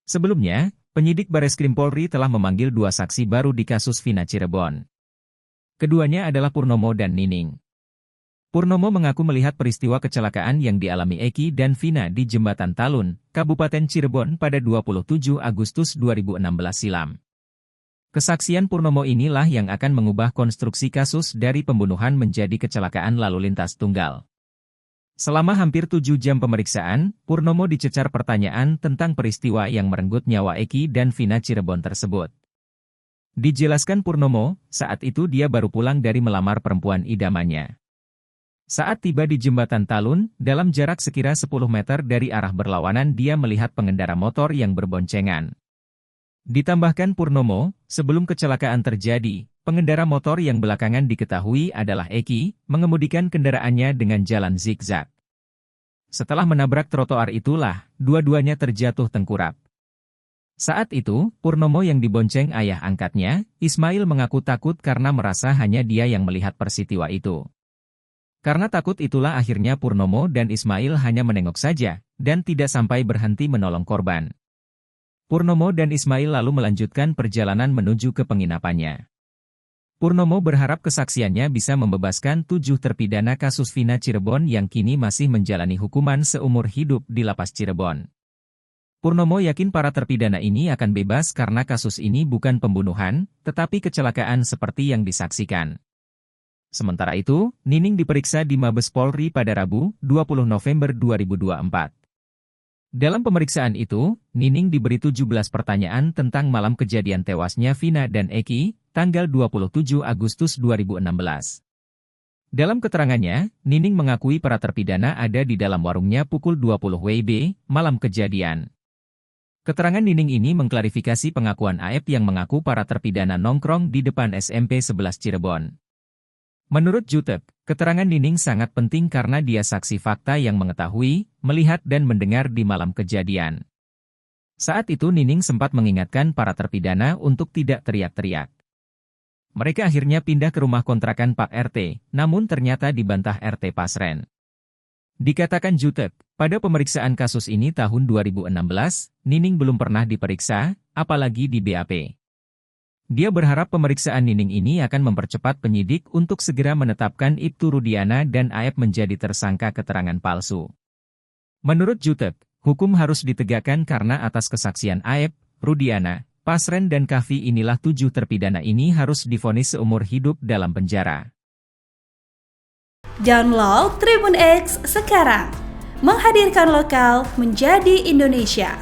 Sebelumnya, penyidik Bareskrim Polri telah memanggil 2 saksi baru di kasus Vina Cirebon. Keduanya adalah Purnomo dan Nining. Purnomo mengaku melihat peristiwa kecelakaan yang dialami Eki dan Vina di Jembatan Talun, Kabupaten Cirebon pada 27 Agustus 2016 silam. Kesaksian Purnomo inilah yang akan mengubah konstruksi kasus dari pembunuhan menjadi kecelakaan lalu lintas tunggal. Selama hampir 7 jam pemeriksaan, Purnomo dicecar pertanyaan tentang peristiwa yang merenggut nyawa Eki dan Vina Cirebon tersebut. Dijelaskan Purnomo, saat itu dia baru pulang dari melamar perempuan idamannya. Saat tiba di Jembatan Talun, dalam jarak sekira 10 meter dari arah berlawanan dia melihat pengendara motor yang berboncengan. Ditambahkan Purnomo, sebelum kecelakaan terjadi, pengendara motor yang belakangan diketahui adalah Eki, mengemudikan kendaraannya dengan jalan zigzag. Setelah menabrak trotoar itulah, dua-duanya terjatuh tengkurap. Saat itu, Purnomo yang dibonceng ayah angkatnya, Ismail mengaku takut karena merasa hanya dia yang melihat peristiwa itu. Karena takut itulah akhirnya Purnomo dan Ismail hanya menengok saja, dan tidak sampai berhenti menolong korban. Purnomo dan Ismail lalu melanjutkan perjalanan menuju ke penginapannya. Purnomo berharap kesaksiannya bisa membebaskan 7 terpidana kasus Vina Cirebon yang kini masih menjalani hukuman seumur hidup di Lapas Cirebon. Purnomo yakin para terpidana ini akan bebas karena kasus ini bukan pembunuhan, tetapi kecelakaan seperti yang disaksikan. Sementara itu, Nining diperiksa di Mabes Polri pada Rabu, 20 November 2024. Dalam pemeriksaan itu, Nining diberi 17 pertanyaan tentang malam kejadian tewasnya Vina dan Eki, tanggal 27 Agustus 2016. Dalam keterangannya, Nining mengakui para terpidana ada di dalam warungnya pukul 20 WIB, malam kejadian. Keterangan Nining ini mengklarifikasi pengakuan Aep yang mengaku para terpidana nongkrong di depan SMP 11 Cirebon. Menurut Jutek, keterangan Nining sangat penting karena dia saksi fakta yang mengetahui, melihat dan mendengar di malam kejadian. Saat itu Nining sempat mengingatkan para terpidana untuk tidak teriak-teriak. Mereka akhirnya pindah ke rumah kontrakan Pak RT, namun ternyata dibantah RT Pasren. Dikatakan Jutek, pada pemeriksaan kasus ini tahun 2016, Nining belum pernah diperiksa, apalagi di BAP. Dia berharap pemeriksaan Nining ini akan mempercepat penyidik untuk segera menetapkan Ibtu Rudiana dan Aep menjadi tersangka keterangan palsu. Menurut Jutek, hukum harus ditegakkan karena atas kesaksian Aep, Rudiana, Pasren dan Kavi inilah 7 terpidana ini harus divonis seumur hidup dalam penjara. Download Tribun X sekarang, menghadirkan lokal menjadi Indonesia.